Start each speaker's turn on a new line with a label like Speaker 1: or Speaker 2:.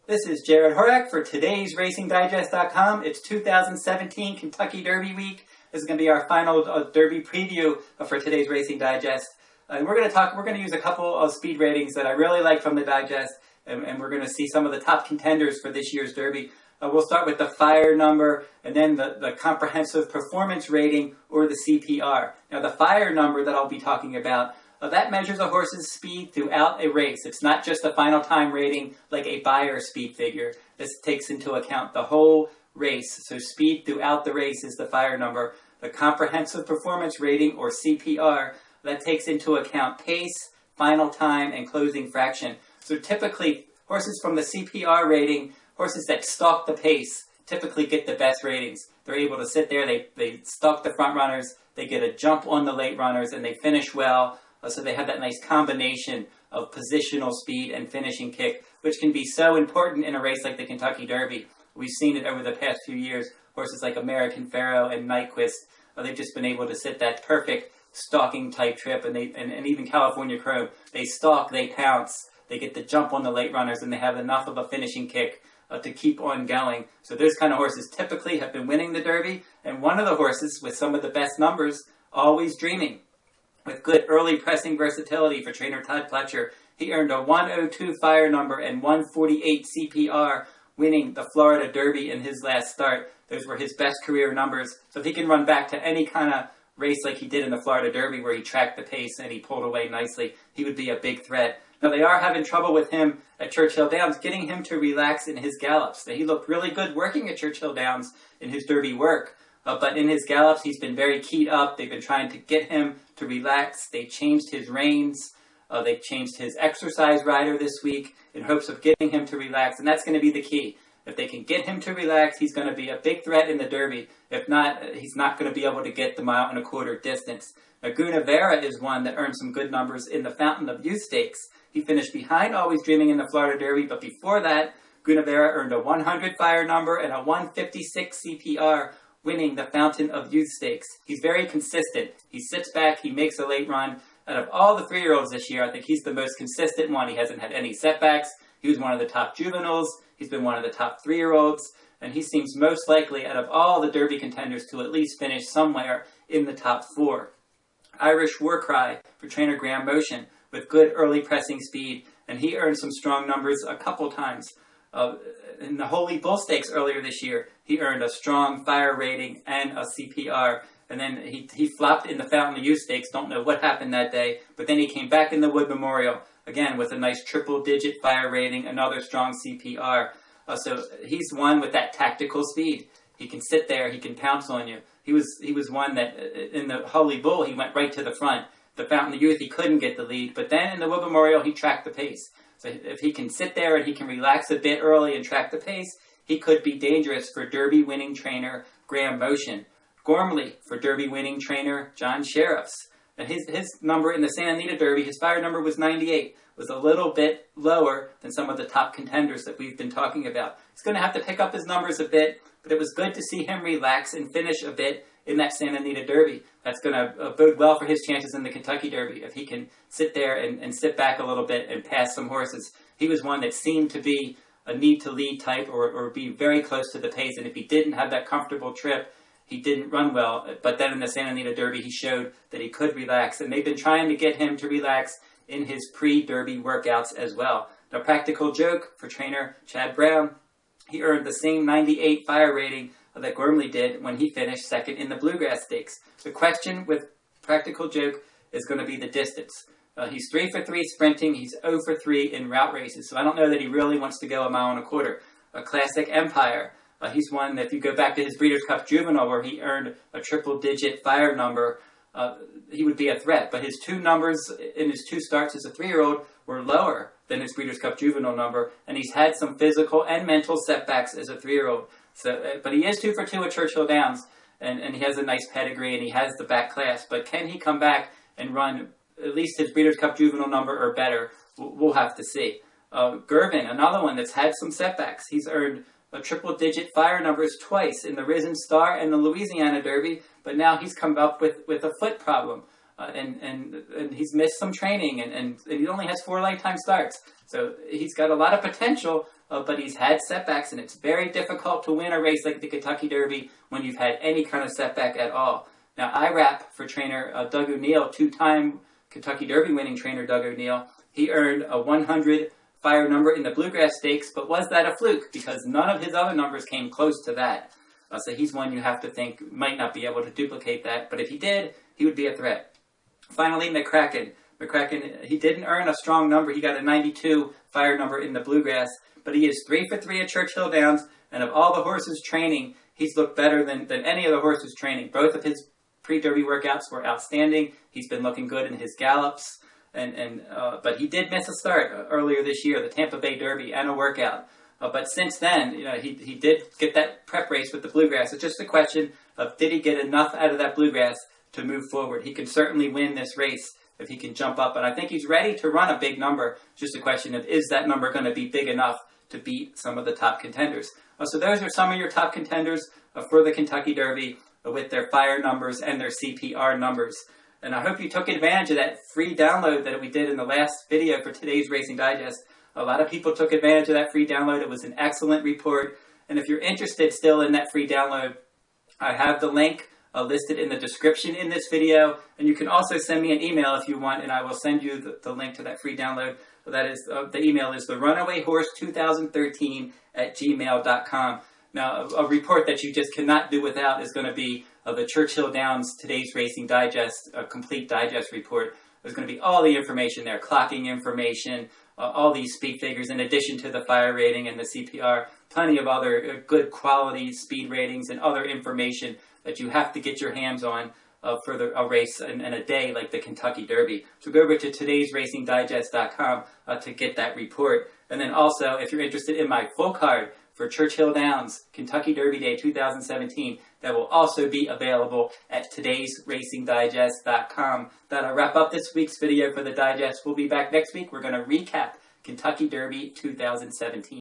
Speaker 1: This is Jared Horak for today's RacingDigest.com. It's 2017 Kentucky Derby week. This is going to be our final Derby preview for today's Racing Digest. And we're going to use a couple of speed ratings that I really like from the digest, and we're going to see some of the top contenders for this year's Derby. We'll start with the fire number, and then the comprehensive performance rating, or the CPR. Now, the fire number that I'll be talking about, that measures a horse's speed throughout a race. It's not just a final time rating like a Beyer speed figure. This takes into account the whole race. So speed throughout the race is the fire number. The comprehensive performance rating, or CPR, that takes into account pace, final time, and closing fraction. So typically, horses from the CPR rating, horses that stalk the pace, typically get the best ratings. They're able to sit there, they stalk the front runners, they get a jump on the late runners, and they finish well. So they have that nice combination of positional speed and finishing kick, which can be so important in a race like the Kentucky Derby. We've seen it over the past few years. Horses like American Pharoah and Nyquist, they've just been able to sit that perfect stalking type trip, and even California Chrome. They stalk, they pounce, they get the jump on the late runners, and they have enough of a finishing kick to keep on going. So those kind of horses typically have been winning the Derby, and one of the horses with some of the best numbers, Always Dreaming, with good early pressing versatility for trainer Todd Pletcher. He earned a 102 fire number and 148 CPR, winning the Florida Derby in his last start. Those were his best career numbers. So if he can run back to any kind of race like he did in the Florida Derby, where he tracked the pace and he pulled away nicely, he would be a big threat. Now, they are having trouble with him at Churchill Downs, getting him to relax in his gallops. He looked really good working at Churchill Downs in his Derby work, but in his gallops, he's been very keyed up. They've been trying to get him to relax. They changed his reins. They changed his exercise rider this week in hopes of getting him to relax, and that's going to be the key. If they can get him to relax, he's going to be a big threat in the Derby. If not, he's not going to be able to get the 1.25 mile distance. Now, Gunnevera is one that earned some good numbers in the Fountain of Youth Stakes. He finished behind Always Dreaming in the Florida Derby, but before that, Gunnevera earned a 100 fire number and a 156 CPR, winning the Fountain of Youth Stakes. He's very consistent. He sits back, he makes a late run. Out of all the 3-year-olds this year, I think he's the most consistent one. He hasn't had any setbacks. He was one of the top juveniles. He's been one of the top 3-year-olds. And he seems most likely, out of all the Derby contenders, to at least finish somewhere in the top 4. Irish Warcry for trainer Graham Motion, with good early pressing speed. And he earned some strong numbers a couple times. In the Holy Bull Stakes earlier this year, he earned a strong fire rating and a CPR. And then he flopped in the Fountain of Youth Stakes. Don't know what happened that day. But then he came back in the Wood Memorial, again with a nice triple-digit fire rating, another strong CPR. So he's one with that tactical speed. He can sit there, he can pounce on you. He was one that, in the Holy Bull, he went right to the front. The Fountain of Youth, he couldn't get the lead. But then in the Wood Memorial, he tracked the pace. So if he can sit there and he can relax a bit early and track the pace, he could be dangerous for Derby-winning trainer Graham Motion. Gormley for Derby-winning trainer John Sheriffs. And his number in the Santa Anita Derby, his fire number was 98. Was a little bit lower than some of the top contenders that we've been talking about. He's going to have to pick up his numbers a bit, but it was good to see him relax and finish a bit in that Santa Anita Derby. That's going to bode well for his chances in the Kentucky Derby, if he can sit there and sit back a little bit and pass some horses. He was one that seemed to be a need-to-lead type, or be very close to the pace, and if he didn't have that comfortable trip, he didn't run well. But then in the Santa Anita Derby, he showed that he could relax, and they've been trying to get him to relax in his pre-Derby workouts as well. Now, Practical Joke for trainer Chad Brown, he earned the same 98 fire rating that Gormley did when he finished second in the Bluegrass Stakes. The question with Practical Joke is going to be the distance. He's 3 for 3 sprinting, he's 0 for 3 in route races, so I don't know that he really wants to go 1.25 miles. A Classic Empire, he's one that, if you go back to his Breeders' Cup Juvenile, where he earned a triple-digit fire number, he would be a threat. But his 2 numbers in his 2 starts as a 3-year-old were lower than his Breeders' Cup Juvenile number, and he's had some physical and mental setbacks as a 3-year-old. So, but he is 2 for 2 at Churchill Downs, and he has a nice pedigree, and he has the back class. But can he come back and run at least his Breeders' Cup Juvenile number or better? We'll have to see. Gervin, another one that's had some setbacks. He's earned a triple-digit fire numbers twice in the Risen Star and the Louisiana Derby, but now he's come up with a foot problem. And he's missed some training, and he only has 4 lifetime starts. So he's got a lot of potential, but he's had setbacks, and it's very difficult to win a race like the Kentucky Derby when you've had any kind of setback at all. Now, I rap for trainer Doug O'Neill, two-time Kentucky Derby winning trainer Doug O'Neill. He earned a 100 fire number in the Bluegrass Stakes, but was that a fluke? Because none of his other numbers came close to that. So he's one you have to think might not be able to duplicate that, but if he did, he would be a threat. Finally, McCraken. McCraken, he didn't earn a strong number. He got a 92 fire number in the Bluegrass, but he is 3 for 3 at Churchill Downs, and of all the horses training, he's looked better than any of the horses training. Both of his pre-Derby workouts were outstanding. He's been looking good in his gallops. But he did miss a start earlier this year, the Tampa Bay Derby, and a workout. But since then, he did get that prep race with the Bluegrass. It's just a question of did he get enough out of that Bluegrass to move forward. He can certainly win this race if he can jump up. And I think he's ready to run a big number. It's just a question of is that number going to be big enough to beat some of the top contenders. So those are some of your top contenders for the Kentucky Derby with their fire numbers and their CPR numbers. And I hope you took advantage of that free download that we did in the last video for today's Racing Digest. A lot of people took advantage of that free download. It was an excellent report. And if you're interested still in that free download, I have the link listed in the description in this video. And you can also send me an email if you want, and I will send you the link to that free download. That is, the email is therunawayhorse2013@gmail.com. Now, a report that you just cannot do without is going to be the Churchill Downs Today's Racing Digest, a complete digest report. There's going to be all the information there, clocking information, all these speed figures, in addition to the fire rating and the CPR, plenty of other good quality speed ratings and other information that you have to get your hands on for a race and a day like the Kentucky Derby. So go over to todaysracingdigest.com to get that report. And then also, if you're interested in my full card for Churchill Downs Kentucky Derby Day 2017, that will also be available at todaysracingdigest.com. That'll wrap up this week's video for the digest. We'll be back next week. We're going to recap Kentucky Derby 2017.